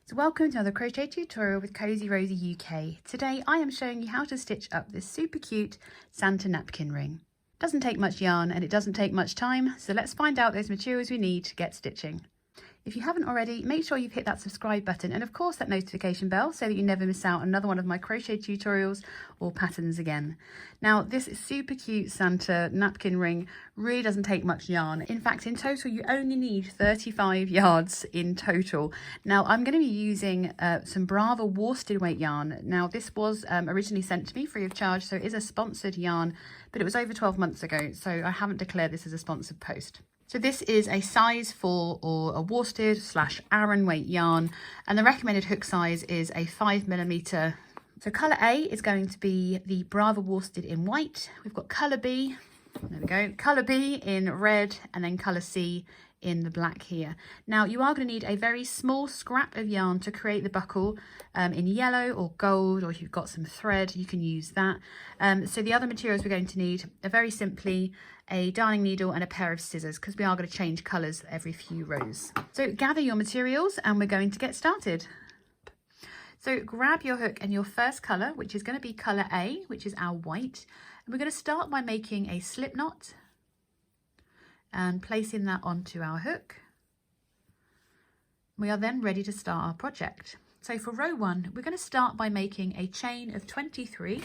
So welcome to another crochet tutorial with Cozy Rosie UK. Today I am showing you how to stitch up this super cute Santa napkin ring. It doesn't take much yarn and it doesn't take much time, so let's find out those materials we need to get stitching. If you haven't already, make sure you've hit that subscribe button and of course that notification bell so that you never miss out on another one of my crochet tutorials or patterns again. Now this super cute Santa napkin ring really doesn't take much yarn. In fact, in total you only need 35 yards in total. Now I'm going to be using some Brava worsted weight yarn. Now this was originally sent to me free of charge, so it is a sponsored yarn, but it was over 12 months ago, so I haven't declared this as a sponsored post. So this is a size 4 or a worsted / Aran weight yarn, and the recommended hook size is a 5mm. So colour A is going to be the Brava worsted in white. We've got colour B, there we go, colour B in red, and then colour C in the black here. Now you are going to need a very small scrap of yarn to create the buckle in yellow or gold, or if you've got some thread you can use that. So the other materials we're going to need are very simply a darning needle and a pair of scissors, because we are going to change colours every few rows. So gather your materials and we're going to get started. So grab your hook and your first colour, which is going to be colour A, which is our white, and we're going to start by making a slip knot and placing that onto our hook. We are then ready to start our project. So for row 1, we're going to start by making a chain of 23.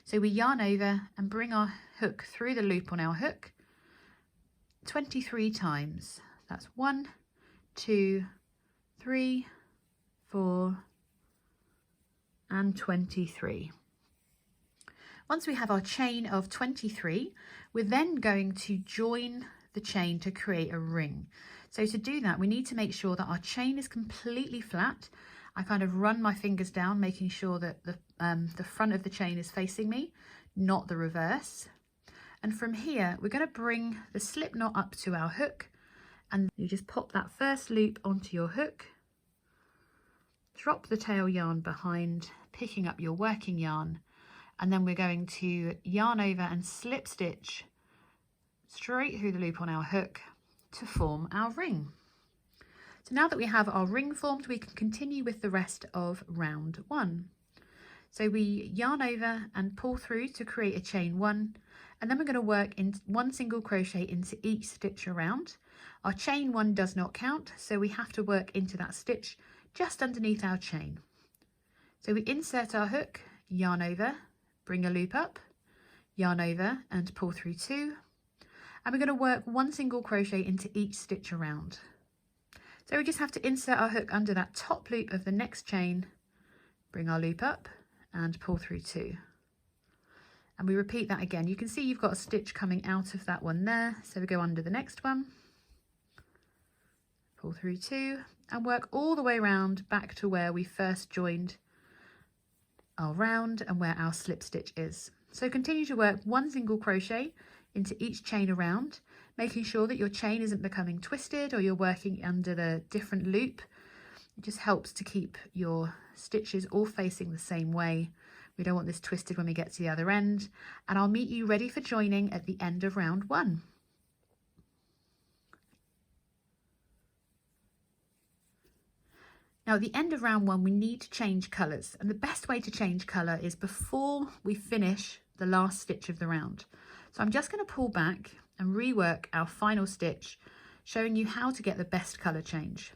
So we yarn over and bring our hook through the loop on our hook 23 times. That's 1, 2, 3, 4, and 23. Once we have our chain of 23, we're then going to join the chain to create a ring. So to do that, we need to make sure that our chain is completely flat. I kind of run my fingers down, making sure that the front of the chain is facing me, not the reverse. And from here, we're going to bring the slip knot up to our hook, and you just pop that first loop onto your hook, drop the tail yarn behind, picking up your working yarn, and then we're going to yarn over and slip stitch straight through the loop on our hook to form our ring. So now that we have our ring formed, we can continue with the rest of round 1. So we yarn over and pull through to create a chain 1, and then we're going to work in 1 single crochet into each stitch around. Our chain 1 does not count, so we have to work into that stitch just underneath our chain. So we insert our hook, yarn over, bring a loop up, yarn over and pull through 2, and we're going to work 1 single crochet into each stitch around. So we just have to insert our hook under that top loop of the next chain, bring our loop up and pull through 2. And we repeat that again. You can see you've got a stitch coming out of that one there. So we go under the next one, pull through 2 and work all the way around back to where we first joined our round and where our slip stitch is. So continue to work 1 single crochet into each chain around, making sure that your chain isn't becoming twisted or you're working under the different loop. It just helps to keep your stitches all facing the same way. We don't want this twisted when we get to the other end. And I'll meet you ready for joining at the end of round 1. Now at the end of round 1, we need to change colours, and the best way to change colour is before we finish the last stitch of the round. So I'm just going to pull back and rework our final stitch, showing you how to get the best colour change.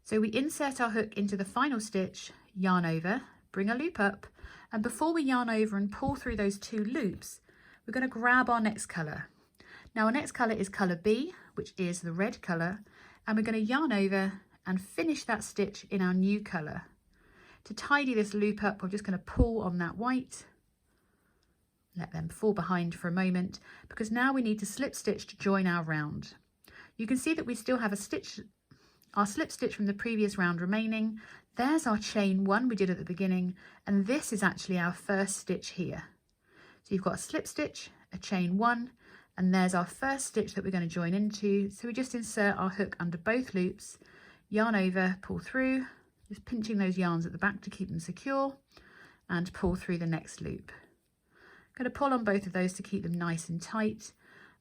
So we insert our hook into the final stitch, yarn over, bring a loop up, and before we yarn over and pull through those 2 loops, we're going to grab our next colour. Now our next colour is colour B, which is the red colour, and we're going to yarn over and finish that stitch in our new colour. To tidy this loop up, we're just going to pull on that white, let them fall behind for a moment, because now we need to slip stitch to join our round. You can see that we still have our slip stitch from the previous round remaining. There's our chain 1 we did at the beginning, and this is actually our first stitch here. So you've got a slip stitch, a chain 1, and there's our first stitch that we're going to join into. So we just insert our hook under both loops, yarn over, pull through, just pinching those yarns at the back to keep them secure, and pull through the next loop. I'm going to pull on both of those to keep them nice and tight,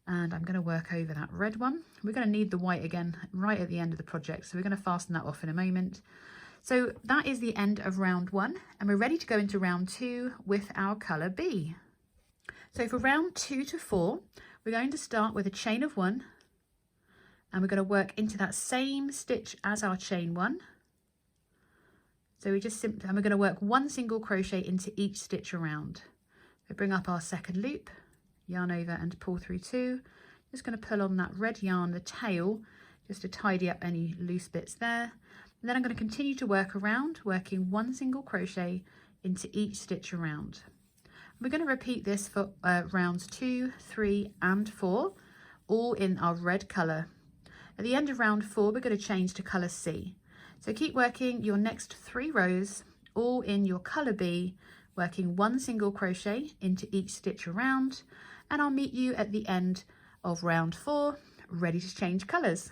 and I'm going to work over that red one. We're going to need the white again right at the end of the project, so we're going to fasten that off in a moment. So that is the end of round 1, and we're ready to go into round 2 with our colour B. So for round 2 to 4, we're going to start with a chain of 1, and we're going to work into that same stitch as our chain 1. So we just simply, and we're going to work 1 single crochet into each stitch around. So bring up our second loop, yarn over and pull through 2. Just going to pull on that red yarn, the tail, just to tidy up any loose bits there. And then I'm going to continue to work around, working 1 single crochet into each stitch around. We're going to repeat this for rounds 2, 3 and 4, all in our red colour. At the end of round 4, we're going to change to colour C. So keep working your next 3 rows, all in your colour B, working 1 single crochet into each stitch around, and I'll meet you at the end of round 4, ready to change colours.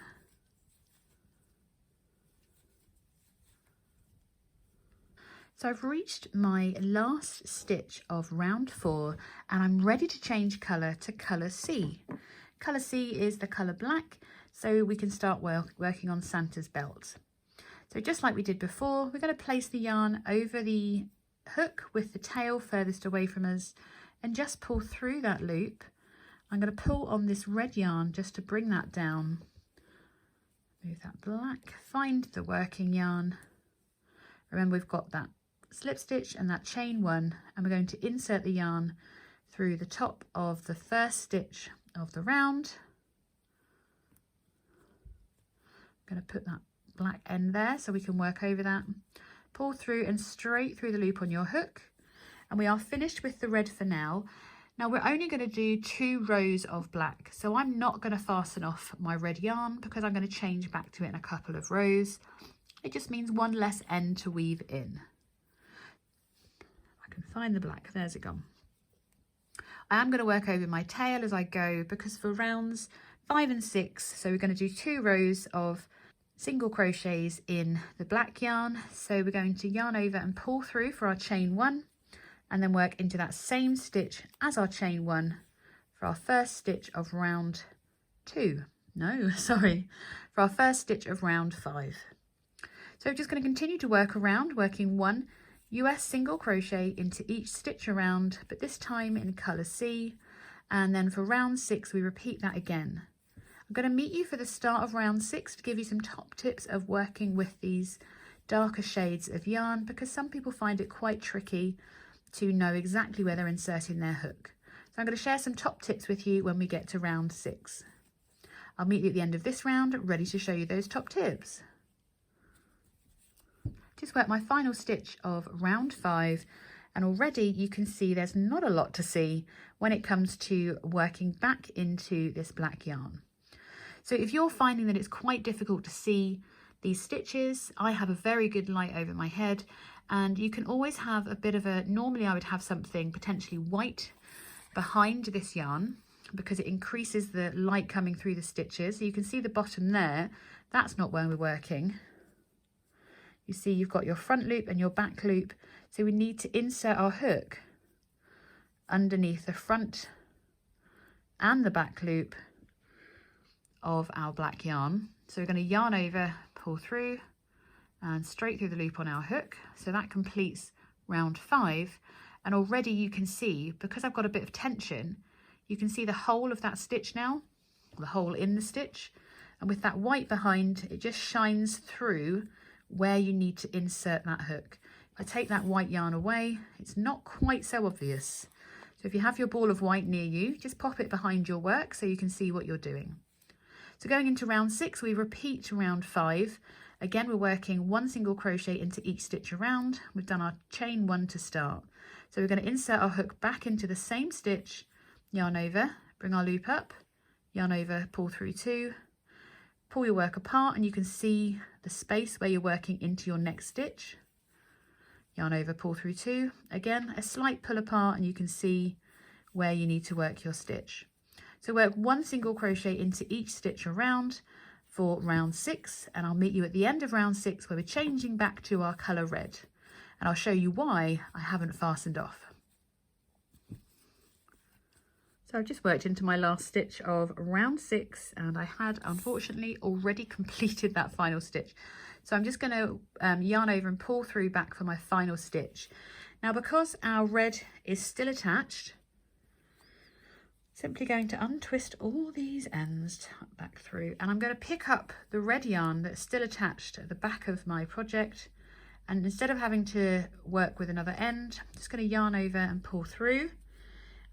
So I've reached my last stitch of round 4 and I'm ready to change colour to colour C. Colour C is the colour black, so we can start working on Santa's belt. So just like we did before, we're going to place the yarn over the hook with the tail furthest away from us and just pull through that loop. I'm going to pull on this red yarn just to bring that down. Move that black, find the working yarn. Remember, we've got that slip stitch and that chain 1, and we're going to insert the yarn through the top of the first stitch of the round. I'm going to put that black end there so we can work over that. Pull through and straight through the loop on your hook, and we are finished with the red for now. Now we're only going to do 2 rows of black, so I'm not going to fasten off my red yarn because I'm going to change back to it in a couple of rows. It just means 1 less end to weave in. I can find the black, there's it gone. I am going to work over my tail as I go because for rounds 5 and 6, so we're going to do 2 rows of single crochets in the black yarn. So we're going to yarn over and pull through for our chain 1 and then work into that same stitch as our chain 1 for our first stitch of round 2. No, sorry, for our first stitch of round 5. So we're just going to continue to work around, working 1 US single crochet into each stitch around, but this time in colour C, and then for round 6 we repeat that again. I'm going to meet you for the start of round 6 to give you some top tips of working with these darker shades of yarn, because some people find it quite tricky to know exactly where they're inserting their hook. So I'm going to share some top tips with you when we get to round 6. I'll meet you at the end of this round, ready to show you those top tips. Just work my final stitch of round 5, and already you can see there's not a lot to see when it comes to working back into this black yarn. So if you're finding that it's quite difficult to see these stitches, I have a very good light over my head, and you can always have a bit of a, normally I would have something potentially white behind this yarn because it increases the light coming through the stitches. So you can see the bottom there, that's not where we're working. You see you've got your front loop and your back loop, so we need to insert our hook underneath the front and the back loop of our black yarn. So we're going to yarn over, pull through and straight through the loop on our hook. So that completes round 5, and already you can see, because I've got a bit of tension, you can see the whole of that stitch now, the hole in the stitch, and with that white behind, it just shines through where you need to insert that hook. If I take that white yarn away, it's not quite so obvious. So if you have your ball of white near you, just pop it behind your work so you can see what you're doing. So going into round 6, we repeat round 5. Again, we're working 1 single crochet into each stitch around. We've done our chain 1 to start. So we're going to insert our hook back into the same stitch, yarn over, bring our loop up, yarn over, pull through 2, pull your work apart, and you can see the space where you're working into your next stitch. Yarn over, pull through 2. Again, a slight pull apart, and you can see where you need to work your stitch. So work 1 single crochet into each stitch around for round 6, and I'll meet you at the end of round 6 where we're changing back to our colour red, and I'll show you why I haven't fastened off. So I've just worked into my last stitch of round 6, and I had unfortunately already completed that final stitch. So I'm just going to yarn over and pull through back for my final stitch. Now because our red is still attached, simply going to untwist all these ends back through, and I'm going to pick up the red yarn that's still attached at the back of my project, and instead of having to work with another end, I'm just going to yarn over and pull through,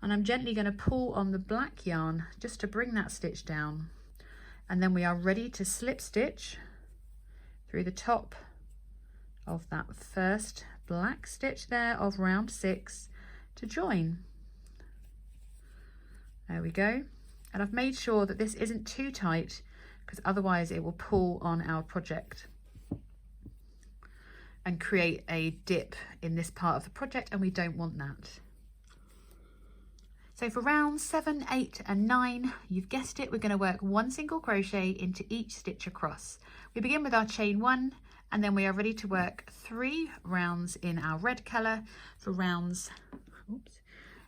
and I'm gently going to pull on the black yarn just to bring that stitch down, and then we are ready to slip stitch through the top of that first black stitch there of round 6 to join. There we go. And I've made sure that this isn't too tight because otherwise it will pull on our project and create a dip in this part of the project, and we don't want that. So for rounds 7, 8 and 9, you've guessed it, we're going to work 1 single crochet into each stitch across. We begin with our chain 1, and then we are ready to work 3 rounds in our red colour for rounds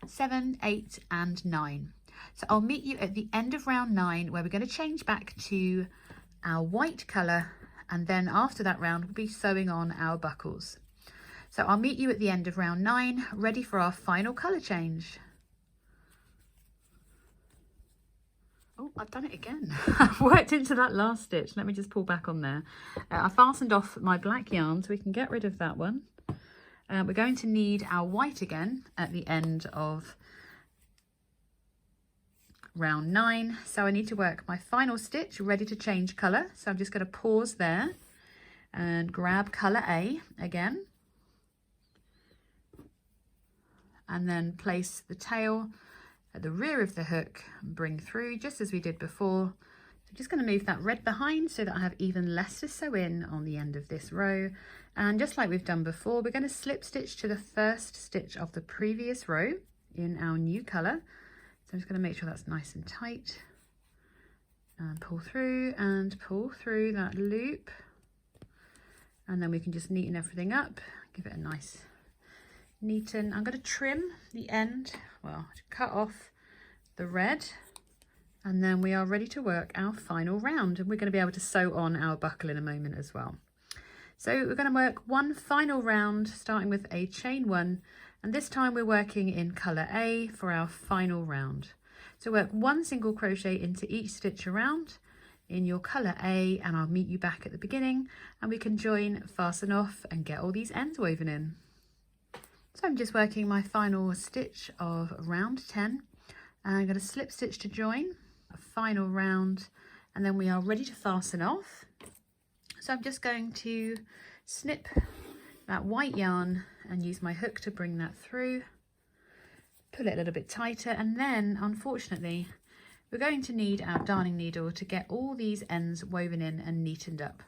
7, 8 and 9. So I'll meet you at the end of round 9 where we're going to change back to our white colour, and then after that round we'll be sewing on our buckles. So I'll meet you at the end of round 9 ready for our final colour change. Oh, I've done it again. I've worked into that last stitch. Let me just pull back on there. I fastened off my black yarn so we can get rid of that one. We're going to need our white again at the end of round 9. So I need to work my final stitch ready to change colour. So I'm just going to pause there and grab colour A again. And then place the tail at the rear of the hook and bring through just as we did before. I'm just going to move that red behind so that I have even less to sew in on the end of this row, and just like we've done before, we're going to slip stitch to the first stitch of the previous row in our new colour. So I'm just going to make sure that's nice and tight, and pull through that loop, and then we can just neaten everything up, give it a nice neaten. I'm going to trim the end, well, to cut off the red, and then we are ready to work our final round, and we're going to be able to sew on our buckle in a moment as well. So we're going to work one final round starting with a chain 1, and this time we're working in colour A for our final round. So work 1 single crochet into each stitch around in your colour A, and I'll meet you back at the beginning and we can join, fasten off and get all these ends woven in. So I'm just working my final stitch of round 10, and I'm going to slip stitch to join a final round, and then we are ready to fasten off. So I'm just going to snip that white yarn and use my hook to bring that through, pull it a little bit tighter, and then unfortunately we're going to need our darning needle to get all these ends woven in and neatened up.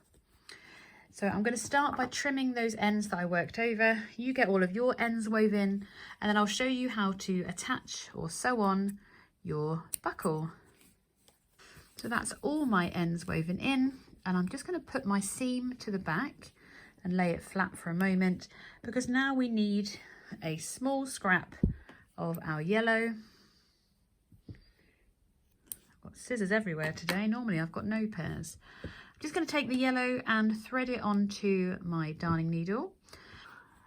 So I'm going to start by trimming those ends that I worked over. You get all of your ends woven, and then I'll show you how to attach or sew on your buckle. So that's all my ends woven in, and I'm just going to put my seam to the back and lay it flat for a moment, because now we need a small scrap of our yellow. I've got scissors everywhere today. Normally I've got no pairs. Just going to take the yellow and thread it onto my darning needle.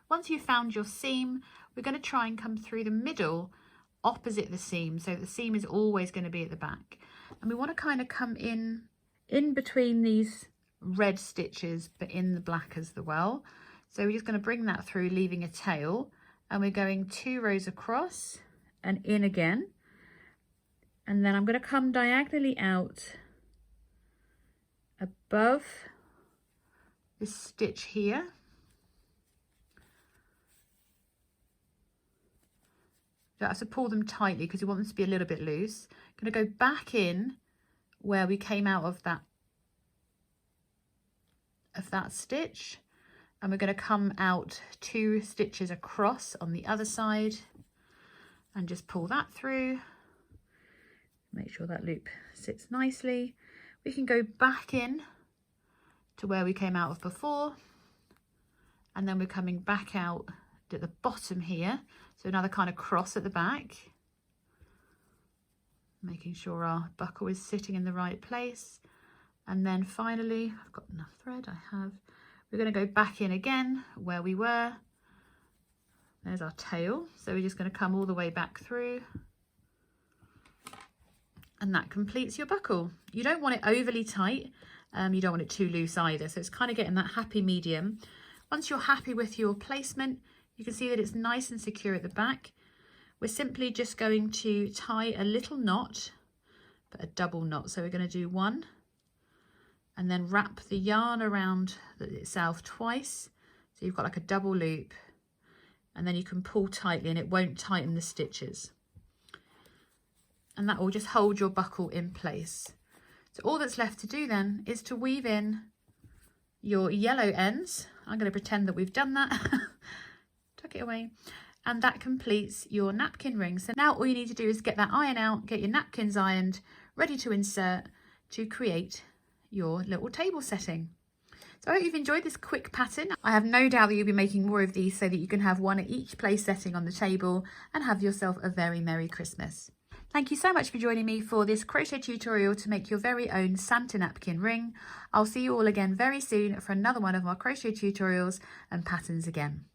Once you've found your seam, we're going to try and come through the middle opposite the seam, so the seam is always going to be at the back, and we want to kind of come in between these red stitches but in the black as well. So we're just going to bring that through, leaving a tail, and we're going 2 rows across and in again, and then I'm going to come diagonally out above this stitch here, you have to pull them tightly because you want them to be a little bit loose. I'm going to go back in where we came out of that stitch, and we're going to come out 2 stitches across on the other side and just pull that through. Make sure that loop sits nicely. We can go back in to where we came out of before, and then we're coming back out at the bottom here, so another kind of cross at the back, making sure our buckle is sitting in the right place. And then finally, I've got enough thread, I have, we're going to go back in again where we were. There's our tail. So we're just going to come all the way back through. And that completes your buckle. You don't want it overly tight. You don't want it too loose either. So it's kind of getting that happy medium. Once you're happy with your placement, you can see that it's nice and secure at the back. We're simply just going to tie a little knot, but a double knot. So we're going to do one and then wrap the yarn around itself twice. So you've got like a double loop, and then you can pull tightly and it won't tighten the stitches. And that will just hold your buckle in place. So all that's left to do then is to weave in your yellow ends. I'm going to pretend that we've done that. Tuck it away. And that completes your napkin ring. So now all you need to do is get that iron out, get your napkins ironed, ready to insert to create your little table setting. So I hope you've enjoyed this quick pattern. I have no doubt that you'll be making more of these so that you can have one at each place setting on the table and have yourself a very Merry Christmas. Thank you so much for joining me for this crochet tutorial to make your very own Santa napkin ring. I'll see you all again very soon for another one of my crochet tutorials and patterns again.